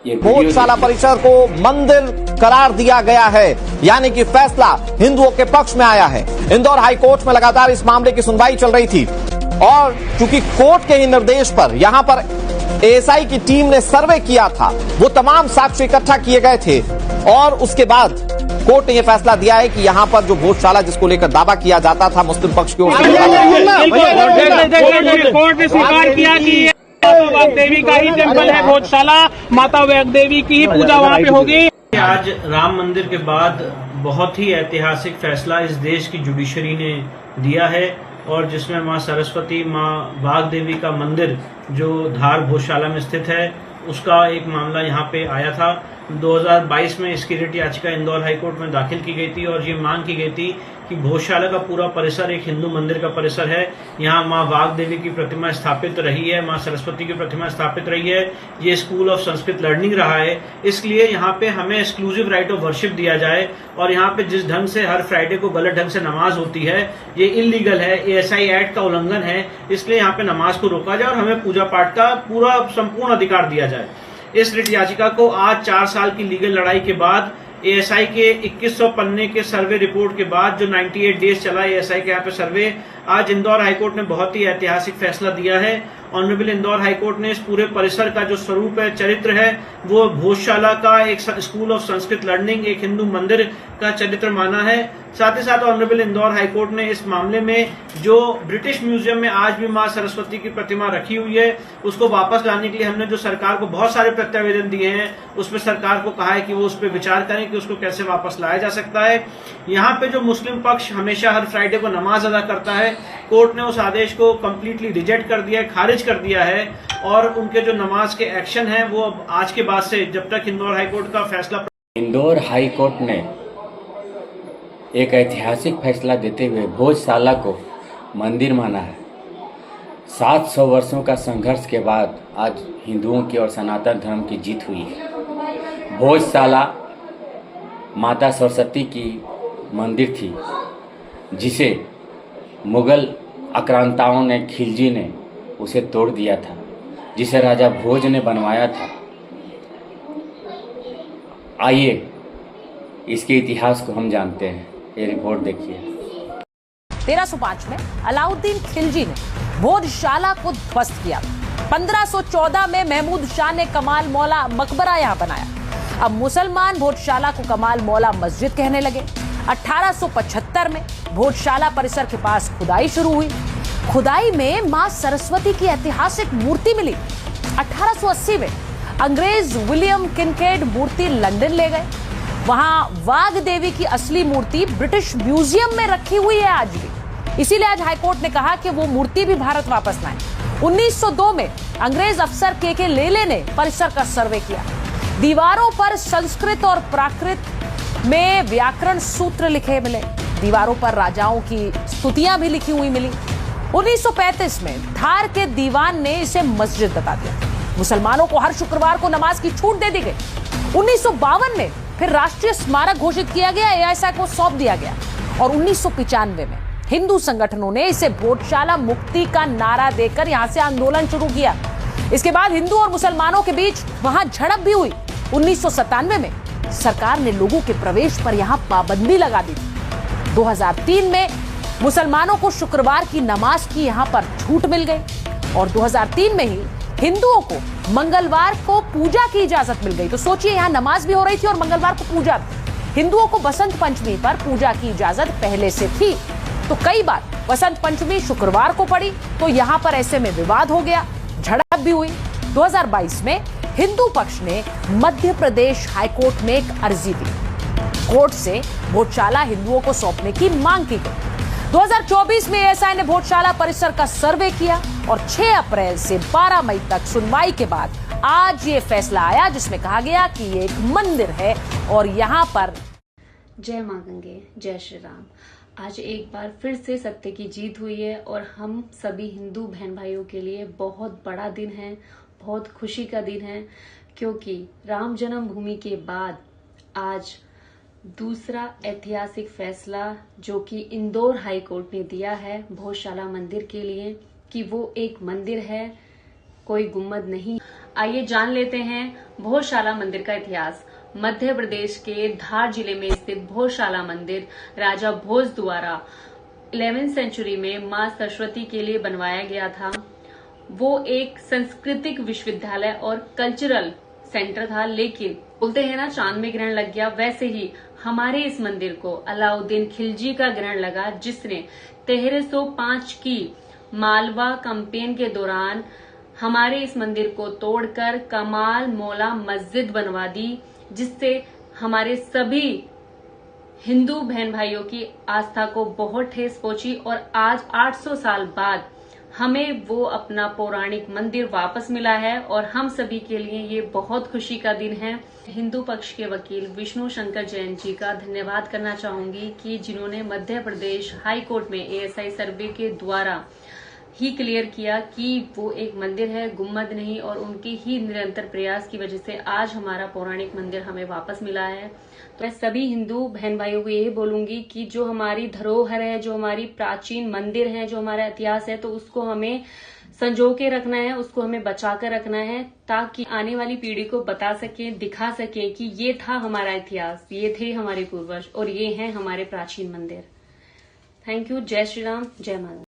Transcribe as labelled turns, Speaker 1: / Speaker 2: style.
Speaker 1: भोजशाला परिसर को मंदिर करार दिया गया है, यानी कि फैसला हिंदुओं के पक्ष में आया है। इंदौर हाईकोर्ट में लगातार इस मामले की सुनवाई चल रही थी और चूंकि कोर्ट के ही निर्देश पर यहां पर एएसआई की टीम ने सर्वे किया था, वो तमाम साक्ष्य इकट्ठा किए गए थे और उसके बाद कोर्ट ने यह फैसला दिया है कि यहां पर जो भोजशाला जिसको लेकर दावा किया जाता था मुस्लिम पक्ष की ओर से,
Speaker 2: कोर्ट ने स्वीकार किया कि वाग्देवी का ही टेम्पल है भोजशाला, माता वाग्देवी की ही पूजा वहाँ पे होगी।
Speaker 3: आज राम मंदिर के बाद बहुत ही ऐतिहासिक फैसला इस देश की जुडिशरी ने दिया है और जिसमें मां सरस्वती, मां वाग्देवी का मंदिर जो धार भोजशाला में स्थित है उसका एक मामला यहाँ पे आया था। 2022 में इसकी रिट याचिका इंदौर हाईकोर्ट में दाखिल की गई थी और ये मांग की गई थी कि भोजशाला का पूरा परिसर एक हिंदू मंदिर का परिसर है। यहाँ माँ वाग्देवी की प्रतिमा स्थापित रही है, माँ सरस्वती की प्रतिमा स्थापित रही है, ये स्कूल ऑफ संस्कृत लर्निंग रहा है, इसलिए यहाँ पे हमें एक्सक्लूसिव राइट ऑफ वर्शिप दिया जाए। और यहाँ पे जिस ढंग से हर फ्राइडे को गलत ढंग से नमाज होती है ये इलीगल है, एएसआई एक्ट का उल्लंघन है, इसलिए यहाँ पे नमाज को रोका जाए और हमें पूजा पाठ का पूरा संपूर्ण अधिकार दिया जाए। इस रिट याचिका को आज 4 साल की लीगल लड़ाई के बाद एएसआई के 2100 पन्ने के सर्वे रिपोर्ट के बाद जो 98 डेज चला एएसआई के यहाँ पे सर्वे, आज इंदौर हाईकोर्ट ने बहुत ही ऐतिहासिक फैसला दिया है। ऑनरेबल इंदौर हाईकोर्ट ने इस पूरे परिसर का जो स्वरूप है, चरित्र है, वो भोजशाला का एक स्कूल ऑफ संस्कृत लर्निंग, एक हिंदू मंदिर का चरित्र माना है। साथ ही साथ ऑनरेबल इंदौर हाईकोर्ट ने इस मामले में जो ब्रिटिश म्यूजियम में आज भी मां सरस्वती की प्रतिमा रखी हुई है उसको वापस लाने के लिए हमने जो सरकार को बहुत सारे प्रत्यावेदन दिए हैं उसमें सरकार को कहा है कि वो उस पर विचार करें कि उसको कैसे वापस लाया जा सकता है। यहाँ पे जो मुस्लिम पक्ष हमेशा हर फ्राइडे को नमाज अदा करता है, कोर्ट ने उस आदेश को कम्प्लीटली रिजेक्ट कर दिया है, खारिज कर दिया है और उनके जो नमाज के एक्शन है वो आज के बाद से जब तक इंदौर हाईकोर्ट का फैसला।
Speaker 4: इंदौर हाईकोर्ट ने एक ऐतिहासिक फैसला देते हुए भोजशाला को मंदिर माना है। 700 वर्षों का संघर्ष के बाद आज हिंदुओं की और सनातन धर्म की जीत हुई है। भोजशाला माता सरस्वती की मंदिर थी जिसे मुगल आक्रांताओं ने, खिलजी ने उसे तोड़ दिया था, जिसे राजा भोज ने बनवाया था। आइए इसके इतिहास को हम जानते हैं, ये रिपोर्ट देखिए।
Speaker 5: 1305 में अलाउद्दीन खिलजी ने भोजशाला को ध्वस्त किया। 1514 में महमूद शाह ने कमाल मौला मकबरा यहां बनाया। अब मुसलमान भोजशाला को कमाल मौला मस्जिद कहने लगे। 1875 में भोजशाला परिसर के पास खुदाई शुरू हुई। खुदाई में मां सरस्वती की ऐतिहासिक मूर्ति मिली। 1880 में अंग्रेज विलियम किनकेड मूर्ति लंदन ले गए। वहां वाग्देवी की असली मूर्ति ब्रिटिश म्यूजियम में रखी हुई है आज भी, इसीलिए आज हाईकोर्ट ने कहा कि वो मूर्ति भी भारत वापस लाएं। 1902 में अंग्रेज अफसर के लेले ने परिसर का सर्वे किया। दीवारों पर संस्कृत और प्राकृत में व्याकरण सूत्र लिखे मिले। दीवारों पर राजाओं की स्तुतियां भी लिखी हुई मिली। 1935 में धार के दीवान ने इसे मस्जिद बता दिया। मुसलमानों को हर शुक्रवार को नमाज की छूट दे दी गई। 1952 में फिर राष्ट्रीय स्मारक घोषित किया गया, एएसआई को सौंप दिया गया और 1995 में हिंदू संगठनों ने इसे भोजशाला मुक्ति का नारा देकर यहां से आंदोलन शुरू किया। इसके बाद हिंदू और मुसलमानों के बीच वहां झड़प भी हुई। 1997 में सरकार ने लोगों के प्रवेश पर यहां पाबंदी लगा दी। 2003 में मुसलमानों को शुक्रवार की नमाज की यहां पर छूट मिल गई और 2003 में ही हिंदुओं को मंगलवार को पूजा की इजाजत मिल गई। तो सोचिए, यहां नमाज भी हो रही थी और मंगलवार को पूजा भी। हिंदुओं को बसंत पंचमी पर पूजा की इजाजत पहले से थी, तो कई बार बसंत पंचमी शुक्रवार को पड़ी तो यहां पर ऐसे में विवाद हो गया, झड़प भी हुई। 2022 में हिंदू पक्ष ने मध्य प्रदेश हाईकोर्ट में एक अर्जी दी। कोर्ट से भोजशाला हिंदुओं को सौंपने की मांग की गई। 2024 में एएसआई ने भोजशाला परिसर का सर्वे किया और 6 अप्रैल से 12 मई तक सुनवाई के बाद आज ये फैसला आया जिसमें कहा गया कि ये एक मंदिर है और यहाँ पर।
Speaker 6: जय मां गंगे, जय श्री राम। आज एक बार फिर से सत्य की जीत हुई है और हम सभी हिंदू बहन भाइयों के लिए बहुत बड़ा दिन है, बहुत खुशी का दिन है, क्योंकि राम जन्मभूमि के बाद आज दूसरा ऐतिहासिक फैसला जो कि इंदौर हाई कोर्ट ने दिया है भोजशाला मंदिर के लिए कि वो एक मंदिर है, कोई गुम्बद नहीं। आइए जान लेते हैं भोजशाला मंदिर का इतिहास। मध्य प्रदेश के धार जिले में स्थित भोजशाला मंदिर राजा भोज द्वारा 11वीं सेंचुरी में मां सरस्वती के लिए बनवाया गया था। वो एक सांस्कृतिक विश्वविद्यालय और कल्चरल सेंटर था, लेकिन बोलते हैं ना चांद में ग्रहण लग गया, वैसे ही हमारे इस मंदिर को अलाउद्दीन खिलजी का ग्रहण लगा, जिसने 1305 की मालवा कैंपेन के दौरान हमारे इस मंदिर को तोड़कर कमाल मौला मस्जिद बनवा दी, जिससे हमारे सभी हिंदू बहन भाइयों की आस्था को बहुत ठेस पहुंची और आज 800 साल बाद हमें वो अपना पौराणिक मंदिर वापस मिला है और हम सभी के लिए ये बहुत खुशी का दिन है। हिंदू पक्ष के वकील विष्णु शंकर जैन जी का धन्यवाद करना चाहूंगी कि जिन्होंने मध्य प्रदेश हाई कोर्ट में ASI सर्वे के द्वारा ही क्लियर किया कि वो एक मंदिर है, गुम्बद नहीं, और उनके ही निरंतर प्रयास की वजह से आज हमारा पौराणिक मंदिर हमें वापस मिला है। तो मैं सभी हिंदू बहन भाइयों को यही बोलूंगी कि जो हमारी धरोहर है, जो हमारी प्राचीन मंदिर है, जो हमारा इतिहास है, तो उसको हमें संजो के रखना है, उसको हमें बचा कर रखना है, ताकि आने वाली पीढ़ी को बता सकें, दिखा सकें कि ये था हमारा इतिहास, ये थे हमारे पूर्वज और ये हैं हमारे प्राचीन मंदिर। Thank you. जय श्री राम, जय माता।